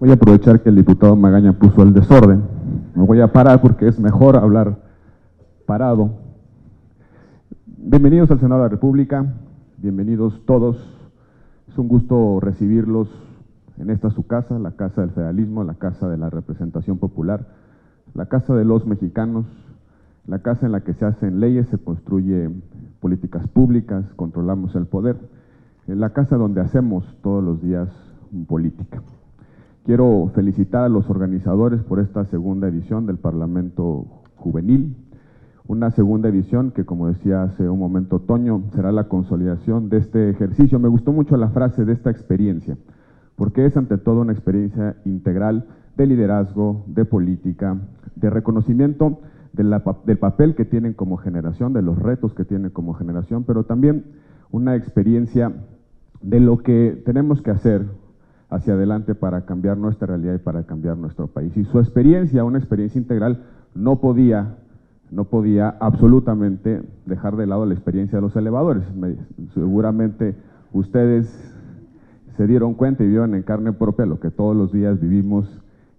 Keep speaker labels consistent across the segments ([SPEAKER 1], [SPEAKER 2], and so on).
[SPEAKER 1] Voy a aprovechar que el diputado Magaña puso el desorden. Me voy a parar porque es mejor hablar parado. Bienvenidos al Senado de la República, bienvenidos todos. Es un gusto recibirlos en esta su casa, la Casa del Federalismo, la Casa de la Representación Popular, la Casa de los mexicanos, la casa en la que se hacen leyes, se construyen políticas públicas, controlamos el poder, la casa donde hacemos todos los días política. Quiero felicitar a los organizadores por esta segunda edición del Parlamento Juvenil, una segunda edición que, como decía hace un momento Toño, será la consolidación de este ejercicio. Me gustó mucho la frase de esta experiencia, porque es ante todo una experiencia integral de liderazgo, de política, de reconocimiento del papel que tienen como generación, de los retos que tienen como generación, pero también una experiencia de lo que tenemos que hacer hacia adelante para cambiar nuestra realidad y para cambiar nuestro país. Y su experiencia, una experiencia integral, no podía absolutamente dejar de lado la experiencia de los elevadores. Seguramente ustedes se dieron cuenta y vieron en carne propia lo que todos los días vivimos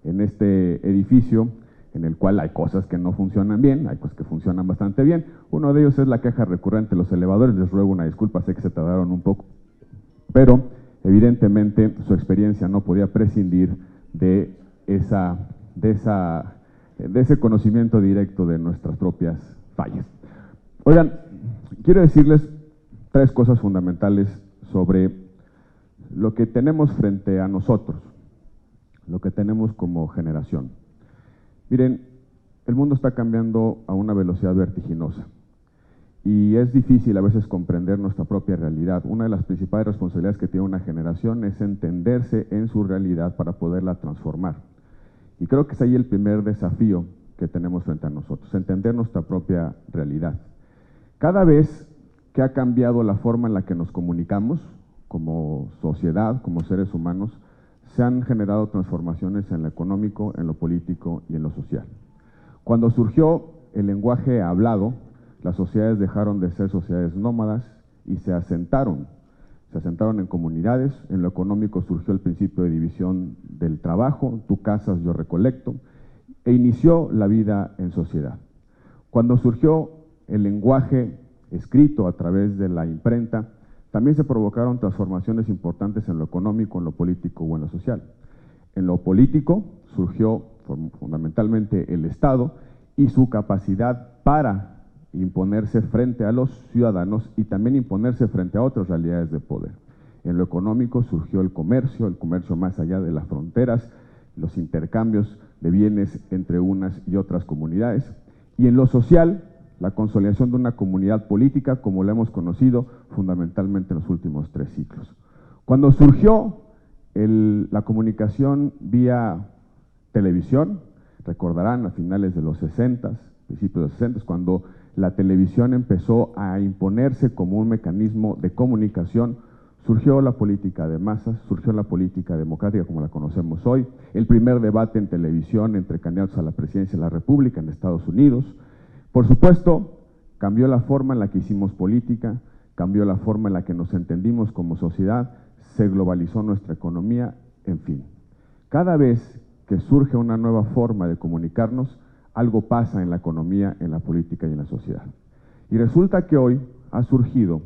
[SPEAKER 1] en este edificio, en el cual hay cosas que no funcionan bien, hay cosas que funcionan bastante bien. Uno de ellos es la queja recurrente de los elevadores. Les ruego una disculpa, sé que se tardaron un poco, pero evidentemente su experiencia no podía prescindir de ese conocimiento directo de nuestras propias fallas. Oigan, quiero decirles tres cosas fundamentales sobre lo que tenemos frente a nosotros, lo que tenemos como generación. Miren, el mundo está cambiando a una velocidad vertiginosa y es difícil a veces comprender nuestra propia realidad. Una de las principales responsabilidades que tiene una generación es entenderse en su realidad para poderla transformar. Y creo que es ahí el primer desafío que tenemos frente a nosotros, entender nuestra propia realidad. Cada vez que ha cambiado la forma en la que nos comunicamos como sociedad, como seres humanos, se han generado transformaciones en lo económico, en lo político y en lo social. Cuando surgió el lenguaje hablado, las sociedades dejaron de ser sociedades nómadas y se asentaron en comunidades. En lo económico surgió el principio de división del trabajo, tú cazas, yo recolecto, e inició la vida en sociedad. Cuando surgió el lenguaje escrito a través de la imprenta, también se provocaron transformaciones importantes en lo económico, en lo político o en lo social. En lo político surgió fundamentalmente el Estado y su capacidad para imponerse frente a los ciudadanos y también imponerse frente a otras realidades de poder. En lo económico surgió el comercio más allá de las fronteras, los intercambios de bienes entre unas y otras comunidades. Y en lo social, la consolidación de una comunidad política como la hemos conocido fundamentalmente en los últimos 3 ciclos. Cuando surgió la comunicación vía televisión, recordarán a finales de los 60, principios de los 60, cuando la televisión empezó a imponerse como un mecanismo de comunicación, surgió la política de masas, surgió la política democrática como la conocemos hoy, el primer debate en televisión entre candidatos a la presidencia de la República en Estados Unidos. Por supuesto, cambió la forma en la que hicimos política, cambió la forma en la que nos entendimos como sociedad, se globalizó nuestra economía, en fin. Cada vez que surge una nueva forma de comunicarnos, algo pasa en la economía, en la política y en la sociedad. Y resulta que hoy ha surgido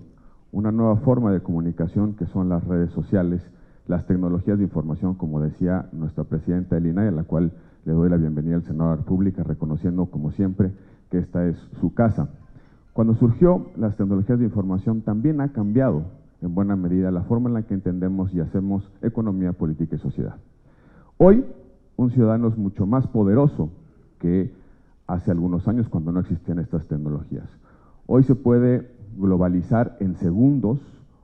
[SPEAKER 1] una nueva forma de comunicación que son las redes sociales, las tecnologías de información, como decía nuestra presidenta del INAI, a la cual le doy la bienvenida al Senado de la República, reconociendo como siempre que esta es su casa. Cuando surgió las tecnologías de información también ha cambiado en buena medida la forma en la que entendemos y hacemos economía, política y sociedad. Hoy un ciudadano es mucho más poderoso que hace algunos años cuando no existían estas tecnologías. Hoy se puede globalizar en segundos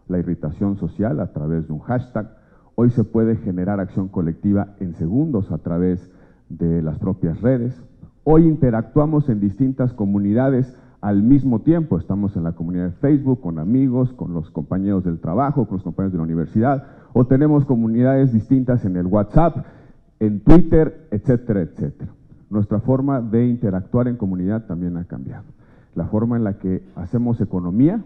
[SPEAKER 1] la irritación social a través de un hashtag, hoy se puede generar acción colectiva en segundos a través de las propias redes, hoy interactuamos en distintas comunidades al mismo tiempo, estamos en la comunidad de Facebook, con amigos, con los compañeros del trabajo, con los compañeros de la universidad, o tenemos comunidades distintas en el WhatsApp, en Twitter, etcétera, etcétera. Nuestra forma de interactuar en comunidad también ha cambiado. La forma en la que hacemos economía,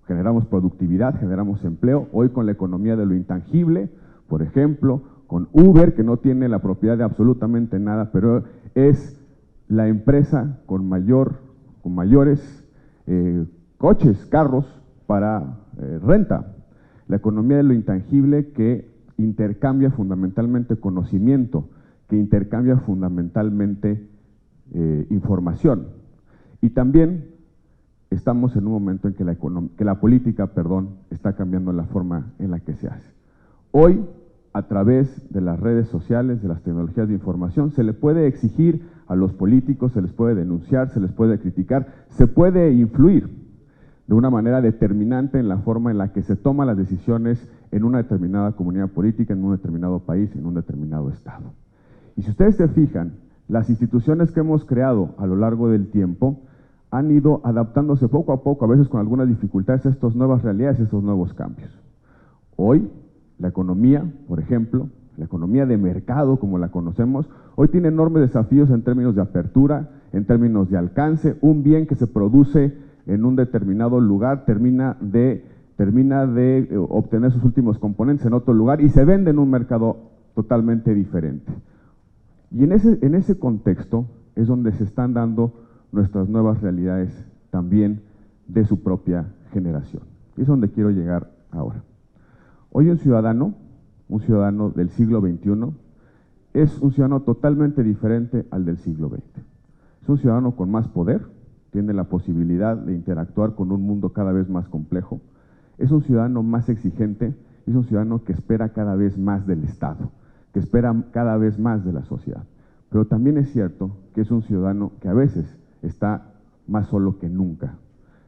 [SPEAKER 1] generamos productividad, generamos empleo, hoy con la economía de lo intangible, por ejemplo, con Uber, que no tiene la propiedad de absolutamente nada, pero es la empresa con mayores coches, carros para renta. La economía de lo intangible que intercambia fundamentalmente conocimiento, que intercambia fundamentalmente información. Y también estamos en un momento en que la política, está cambiando la forma en la que se hace. Hoy, a través de las redes sociales, de las tecnologías de información, se le puede exigir a los políticos, se les puede denunciar, se les puede criticar, se puede influir de una manera determinante en la forma en la que se toman las decisiones en una determinada comunidad política, en un determinado país, en un determinado estado. Y si ustedes se fijan, las instituciones que hemos creado a lo largo del tiempo han ido adaptándose poco a poco, a veces con algunas dificultades, a estas nuevas realidades, a estos nuevos cambios. Hoy, la economía, por ejemplo, la economía de mercado, como la conocemos, hoy tiene enormes desafíos en términos de apertura, en términos de alcance. Un bien que se produce en un determinado lugar termina de obtener sus últimos componentes en otro lugar y se vende en un mercado totalmente diferente. Y en ese contexto es donde se están dando nuestras nuevas realidades también de su propia generación. Y es donde quiero llegar ahora. Hoy un ciudadano del siglo XXI, es un ciudadano totalmente diferente al del siglo XX. Es un ciudadano con más poder, tiene la posibilidad de interactuar con un mundo cada vez más complejo, es un ciudadano más exigente, es un ciudadano que espera cada vez más del Estado, que espera cada vez más de la sociedad. Pero también es cierto que es un ciudadano que a veces está más solo que nunca.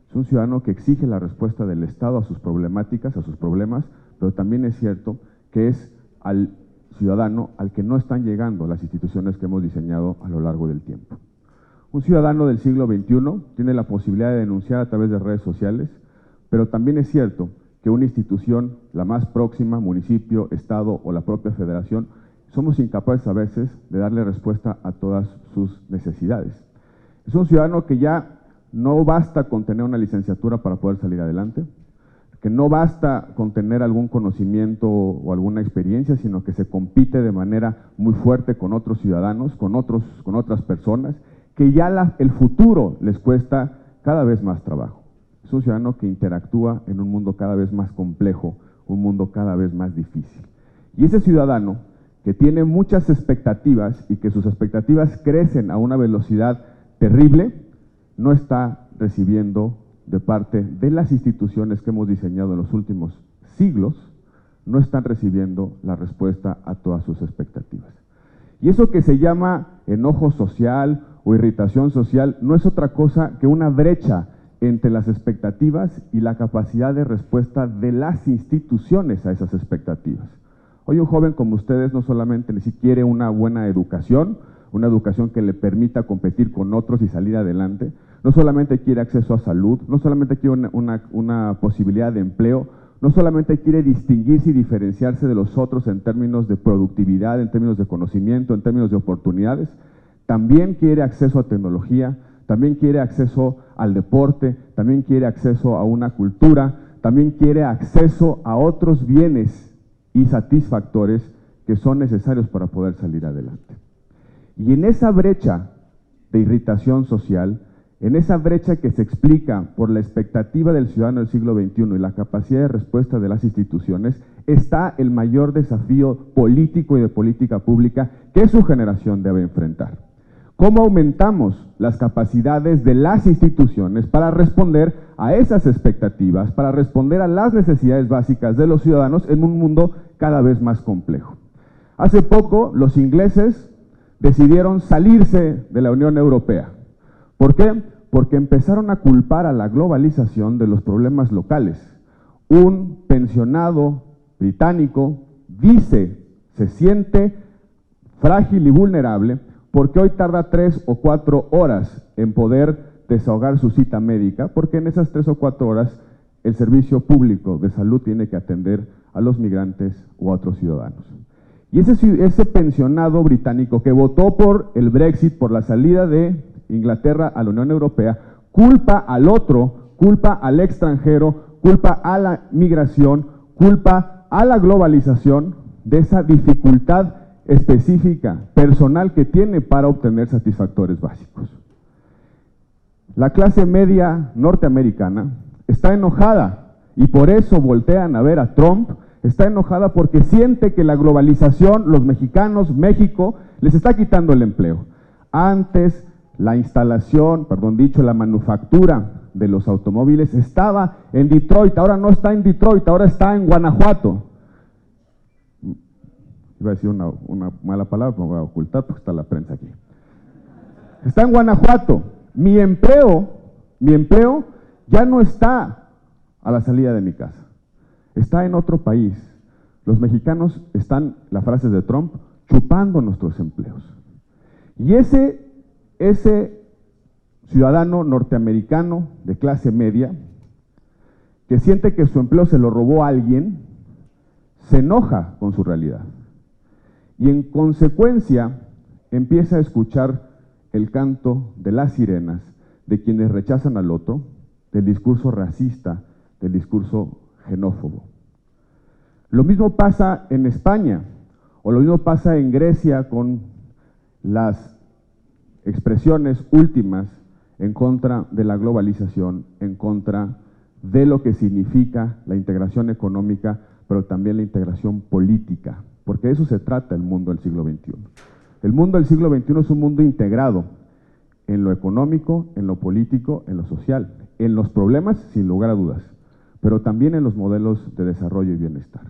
[SPEAKER 1] Es un ciudadano que exige la respuesta del Estado a sus problemáticas, a sus problemas, pero también es cierto que es al ciudadano al que no están llegando las instituciones que hemos diseñado a lo largo del tiempo. Un ciudadano del siglo XXI tiene la posibilidad de denunciar a través de redes sociales, pero también es cierto que una institución, la más próxima, municipio, estado o la propia federación, somos incapaces a veces de darle respuesta a todas sus necesidades. Es un ciudadano que ya no basta con tener una licenciatura para poder salir adelante, que no basta con tener algún conocimiento o alguna experiencia, sino que se compite de manera muy fuerte con otros ciudadanos, con otras personas, que ya el futuro les cuesta cada vez más trabajo. Es un ciudadano que interactúa en un mundo cada vez más complejo, un mundo cada vez más difícil. Y ese ciudadano que tiene muchas expectativas y que sus expectativas crecen a una velocidad terrible, no está recibiendo de parte de las instituciones que hemos diseñado en los últimos siglos, no están recibiendo la respuesta a todas sus expectativas. Y eso que se llama enojo social o irritación social no es otra cosa que una brecha entre las expectativas y la capacidad de respuesta de las instituciones a esas expectativas. Hoy un joven como ustedes no solamente quiere una buena educación, una educación que le permita competir con otros y salir adelante, no solamente quiere acceso a salud, no solamente quiere una posibilidad de empleo, no solamente quiere distinguirse y diferenciarse de los otros en términos de productividad, en términos de conocimiento, en términos de oportunidades, también quiere acceso a tecnología, también quiere acceso al deporte, también quiere acceso a una cultura, también quiere acceso a otros bienes y satisfactores que son necesarios para poder salir adelante. Y en esa brecha de irritación social, en esa brecha que se explica por la expectativa del ciudadano del siglo XXI y la capacidad de respuesta de las instituciones, está el mayor desafío político y de política pública que su generación debe enfrentar. ¿Cómo aumentamos las capacidades de las instituciones para responder a esas expectativas, para responder a las necesidades básicas de los ciudadanos en un mundo cada vez más complejo? Hace poco los ingleses decidieron salirse de la Unión Europea. ¿Por qué? Porque empezaron a culpar a la globalización de los problemas locales. Un pensionado británico se siente frágil y vulnerable porque hoy tarda 3 o 4 horas en poder desahogar su cita médica, porque en esas 3 o 4 horas el servicio público de salud tiene que atender a los migrantes o a otros ciudadanos. Y ese pensionado británico que votó por el Brexit, por la salida de Inglaterra a la Unión Europea, culpa al otro, culpa al extranjero, culpa a la migración, culpa a la globalización de esa dificultad específica, personal que tiene para obtener satisfactores básicos. La clase media norteamericana está enojada y por eso voltean a ver a Trump. Está enojada porque siente que la globalización, los mexicanos, México, les está quitando el empleo. Antes, la instalación, la manufactura de los automóviles estaba en Detroit, ahora no está en Detroit, ahora está en Guanajuato. Iba a decir una mala palabra, pero me voy a ocultar porque está la prensa aquí. Está en Guanajuato. Mi empleo ya no está a la salida de mi casa. Está en otro país. Los mexicanos están, la frase de Trump, chupando nuestros empleos. Y ese ciudadano norteamericano de clase media, que siente que su empleo se lo robó alguien, se enoja con su realidad. Y en consecuencia empieza a escuchar el canto de las sirenas de quienes rechazan al otro, del discurso racista, del discurso xenófobo. Lo mismo pasa en España, o lo mismo pasa en Grecia con las expresiones últimas en contra de la globalización, en contra de lo que significa la integración económica, pero también la integración política, porque de eso se trata el mundo del siglo XXI. El mundo del siglo XXI es un mundo integrado en lo económico, en lo político, en lo social, en los problemas, sin lugar a dudas, pero también en los modelos de desarrollo y bienestar.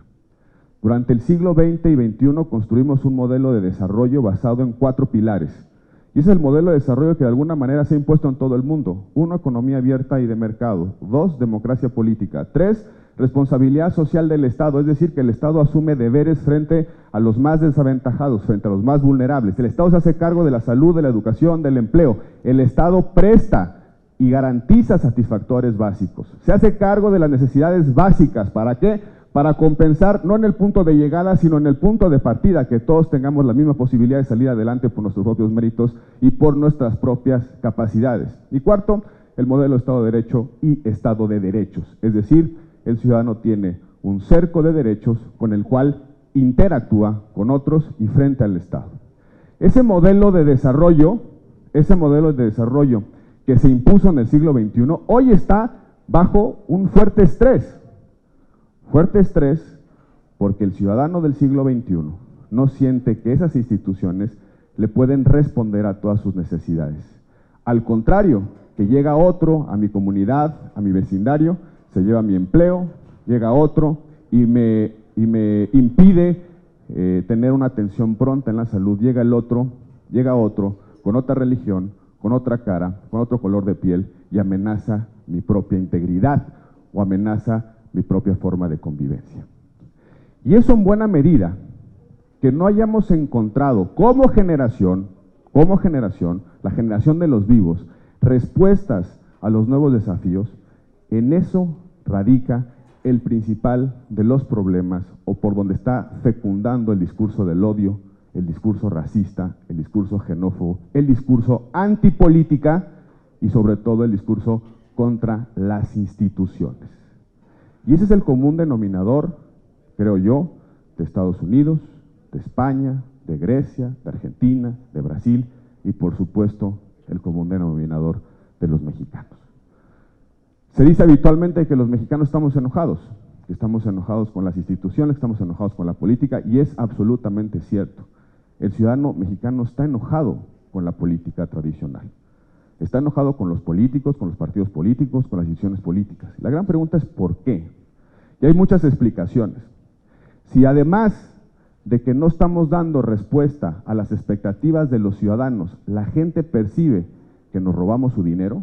[SPEAKER 1] Durante el siglo XX y XXI construimos un modelo de desarrollo basado en 4 pilares. Y ese es el modelo de desarrollo que de alguna manera se ha impuesto en todo el mundo. 1, economía abierta y de mercado. 2, democracia política. 3, responsabilidad social del Estado, es decir, que el Estado asume deberes frente a los más desaventajados, frente a los más vulnerables. El Estado se hace cargo de la salud, de la educación, del empleo. El Estado presta y garantiza satisfactores básicos. Se hace cargo de las necesidades básicas. ¿Para qué? Para compensar, no en el punto de llegada, sino en el punto de partida, que todos tengamos la misma posibilidad de salir adelante por nuestros propios méritos y por nuestras propias capacidades. Y 4, el modelo de Estado de Derecho y Estado de Derechos, es decir, el ciudadano tiene un cerco de derechos con el cual interactúa con otros y frente al Estado. Ese modelo de desarrollo que se impuso en el siglo XXI, hoy está bajo un fuerte estrés. Fuerte estrés porque el ciudadano del siglo XXI no siente que esas instituciones le pueden responder a todas sus necesidades. Al contrario, que llega otro a mi comunidad, a mi vecindario, se lleva mi empleo, llega otro y me impide tener una atención pronta en la salud. Llega otro con otra religión, con otra cara, con otro color de piel y amenaza mi propia integridad o amenaza mi propia forma de convivencia. Y eso en buena medida que no hayamos encontrado como generación, la generación de los vivos, respuestas a los nuevos desafíos, en eso radica el principal de los problemas o por donde está fecundando el discurso del odio, el discurso racista, el discurso xenófobo, el discurso antipolítica y sobre todo el discurso contra las instituciones. Y ese es el común denominador, creo yo, de Estados Unidos, de España, de Grecia, de Argentina, de Brasil y por supuesto el común denominador de los mexicanos. Se dice habitualmente que los mexicanos estamos enojados, que estamos enojados con las instituciones, que estamos enojados con la política y es absolutamente cierto. El ciudadano mexicano está enojado con la política tradicional. Está enojado con los políticos, con los partidos políticos, con las instituciones políticas. La gran pregunta es ¿por qué? Y hay muchas explicaciones. Si además de que no estamos dando respuesta a las expectativas de los ciudadanos, la gente percibe que nos robamos su dinero,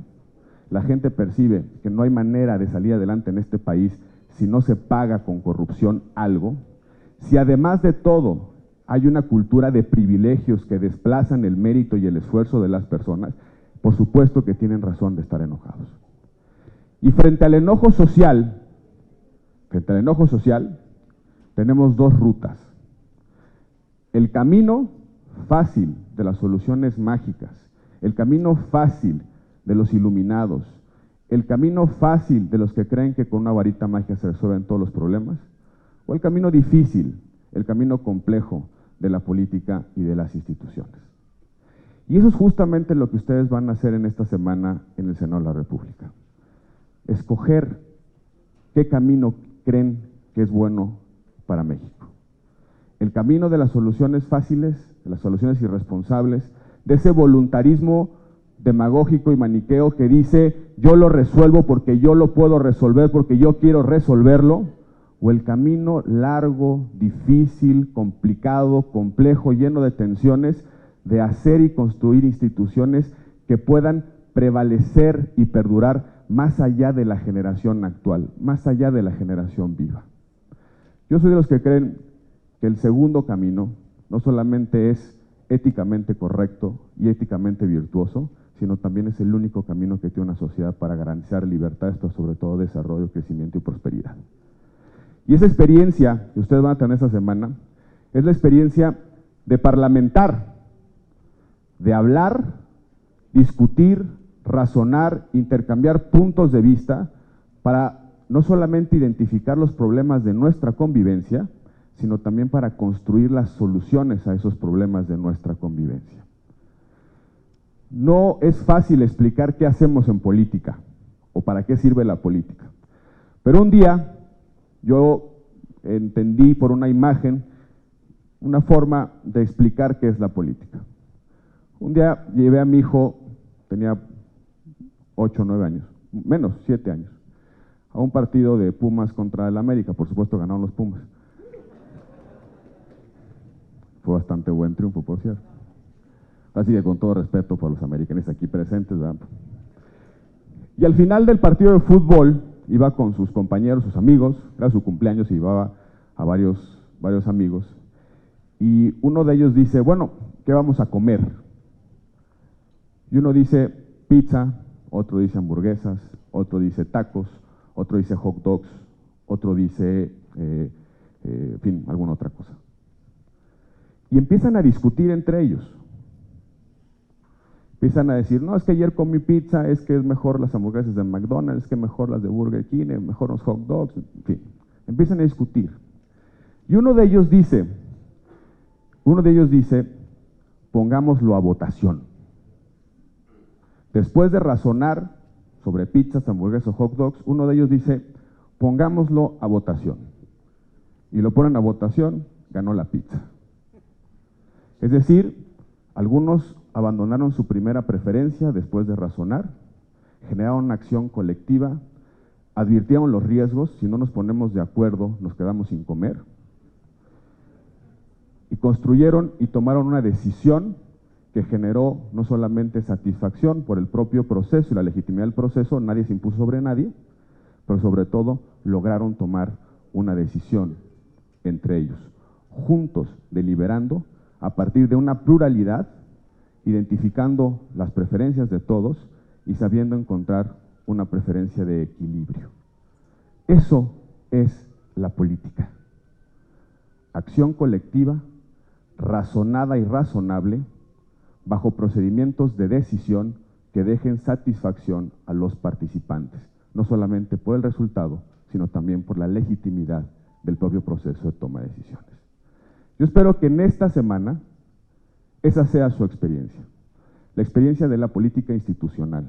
[SPEAKER 1] la gente percibe que no hay manera de salir adelante en este país si no se paga con corrupción algo, si además de todo hay una cultura de privilegios que desplazan el mérito y el esfuerzo de las personas, por supuesto que tienen razón de estar enojados. Y frente al enojo social, tenemos 2 rutas. El camino fácil de las soluciones mágicas, el camino fácil de los iluminados, el camino fácil de los que creen que con una varita mágica se resuelven todos los problemas, o el camino difícil, el camino complejo de la política y de las instituciones. Y eso es justamente lo que ustedes van a hacer en esta semana en el Senado de la República. Escoger qué camino creen que es bueno para México. El camino de las soluciones fáciles, de las soluciones irresponsables, de ese voluntarismo demagógico y maniqueo que dice yo lo resuelvo porque yo lo puedo resolver, porque yo quiero resolverlo, o el camino largo, difícil, complicado, complejo, lleno de tensiones, de hacer y construir instituciones que puedan prevalecer y perdurar más allá de la generación actual, más allá de la generación viva. Yo soy de los que creen que el segundo camino no solamente es éticamente correcto y éticamente virtuoso, sino también es el único camino que tiene una sociedad para garantizar libertades, pero sobre todo desarrollo, crecimiento y prosperidad. Y esa experiencia que ustedes van a tener esta semana es la experiencia de parlamentar, de hablar, discutir, razonar, intercambiar puntos de vista para no solamente identificar los problemas de nuestra convivencia, sino también para construir las soluciones a esos problemas de nuestra convivencia. No es fácil explicar qué hacemos en política o para qué sirve la política, pero un día yo entendí por una imagen una forma de explicar qué es la política. Un día llevé a mi hijo, tenía 8 o 9 años, menos, 7 años, a un partido de Pumas contra el América. Por supuesto ganaron los Pumas. Fue bastante buen triunfo, por cierto. Así que con todo respeto para los americanistas aquí presentes, ¿verdad? Y al final del partido de fútbol iba con sus compañeros, sus amigos, era su cumpleaños y llevaba a varios amigos. Y uno de ellos dice, bueno, ¿qué vamos a comer? Y uno dice pizza, otro dice hamburguesas, otro dice tacos, otro dice hot dogs, otro dice, en fin, alguna otra cosa. Y empiezan a discutir entre ellos. Empiezan a decir, no, es que ayer comí pizza, es que es mejor las hamburguesas de McDonald's, es que mejor las de Burger King, es mejor los hot dogs, en fin. Empiezan a discutir. Y uno de ellos dice, pongámoslo a votación. Después de razonar sobre pizzas, hamburguesas o hot dogs, uno de ellos dice, pongámoslo a votación. Y lo ponen a votación, ganó la pizza. Es decir, algunos abandonaron su primera preferencia después de razonar, generaron una acción colectiva, advirtieron los riesgos, si no nos ponemos de acuerdo nos quedamos sin comer, y construyeron y tomaron una decisión que generó no solamente satisfacción por el propio proceso y la legitimidad del proceso, nadie se impuso sobre nadie, pero sobre todo lograron tomar una decisión entre ellos, juntos, deliberando, a partir de una pluralidad, identificando las preferencias de todos y sabiendo encontrar una preferencia de equilibrio. Eso es la política. Acción colectiva, razonada y razonable, bajo procedimientos de decisión que dejen satisfacción a los participantes, no solamente por el resultado, sino también por la legitimidad del propio proceso de toma de decisiones. Yo espero que en esta semana esa sea su experiencia, la experiencia de la política institucional,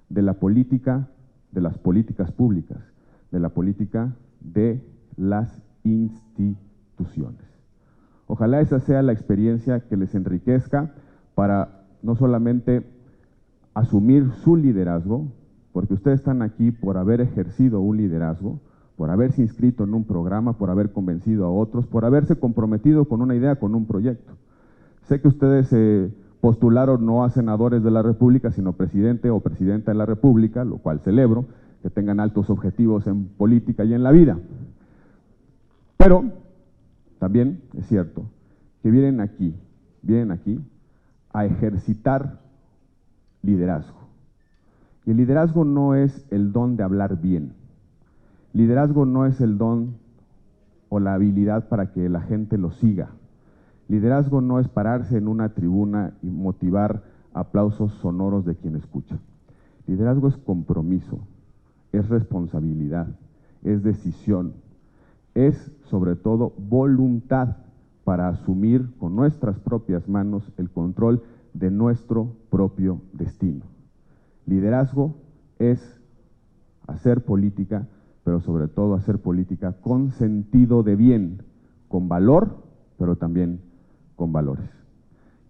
[SPEAKER 1] de la política de las políticas públicas, de la política de las instituciones. Ojalá esa sea la experiencia que les enriquezca para no solamente asumir su liderazgo, porque ustedes están aquí por haber ejercido un liderazgo, por haberse inscrito en un programa, por haber convencido a otros, por haberse comprometido con una idea, con un proyecto. Sé que ustedes se postularon no a senadores de la República, sino presidente o presidenta de la República, lo cual celebro, que tengan altos objetivos en política y en la vida. Pero también es cierto que vienen aquí a ejercitar liderazgo. Y el liderazgo no es el don de hablar bien. Liderazgo no es el don o la habilidad para que la gente lo siga. Liderazgo no es pararse en una tribuna y motivar aplausos sonoros de quien escucha. Liderazgo es compromiso, es responsabilidad, es decisión. es sobre todo voluntad para asumir con nuestras propias manos el control de nuestro propio destino. Liderazgo es hacer política, pero sobre todo hacer política con sentido de bien, con valor, pero también con valores.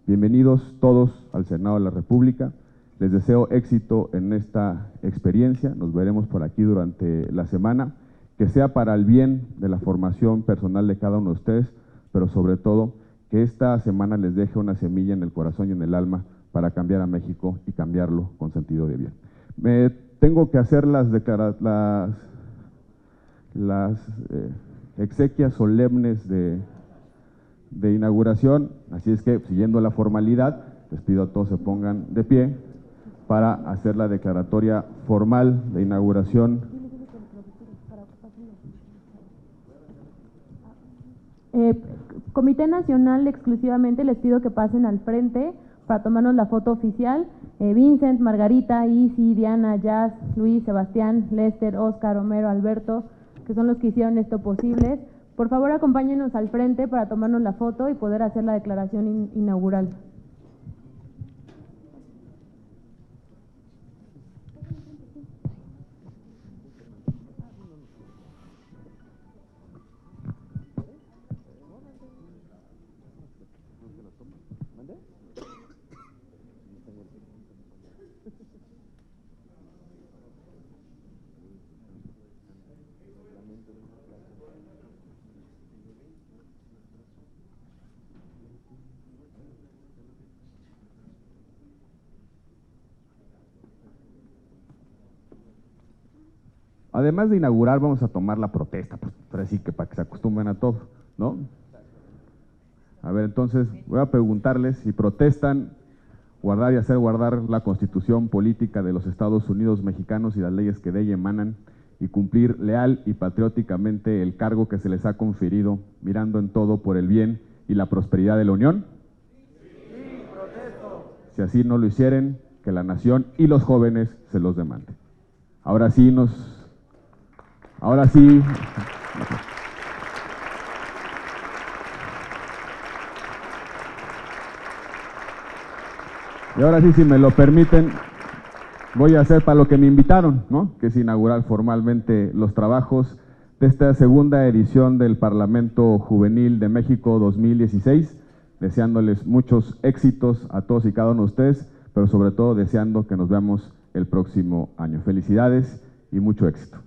[SPEAKER 1] Bienvenidos todos al Senado de la República. Les deseo éxito en esta experiencia. Nos veremos por aquí durante la semana. Que sea para el bien de la formación personal de cada uno de ustedes, pero sobre todo que esta semana les deje una semilla en el corazón y en el alma para cambiar a México y cambiarlo con sentido de bien. Me tengo que hacer las exequias solemnes de inauguración, así es que, siguiendo la formalidad, les pido a todos se pongan de pie para hacer la declaratoria formal de inauguración.
[SPEAKER 2] Comité Nacional, exclusivamente les pido que pasen al frente para tomarnos la foto oficial. Vincent, Margarita, Isi, Diana, Jazz, Luis, Sebastián, Lester, Oscar, Homero, Alberto, que son los que hicieron esto posible. Por favor, acompáñenos al frente para tomarnos la foto y poder hacer la declaración inaugural.
[SPEAKER 1] Además de inaugurar, vamos a tomar la protesta, pues así que para que se acostumbren a todo, ¿no? A ver, entonces voy a preguntarles si protestan guardar y hacer guardar la Constitución política de los Estados Unidos mexicanos y las leyes que de ella emanan y cumplir leal y patrióticamente el cargo que se les ha conferido, mirando en todo por el bien y la prosperidad de la Unión.
[SPEAKER 3] Sí, protesto.
[SPEAKER 1] Si así no lo hicieren, que la nación y los jóvenes se los demanden. Ahora sí. Y ahora sí, si me lo permiten, voy a hacer para lo que me invitaron, ¿no? Que es inaugurar formalmente los trabajos de esta segunda edición del Parlamento Juvenil de México 2016, deseándoles muchos éxitos a todos y cada uno de ustedes, pero sobre todo deseando que nos veamos el próximo año. Felicidades y mucho éxito.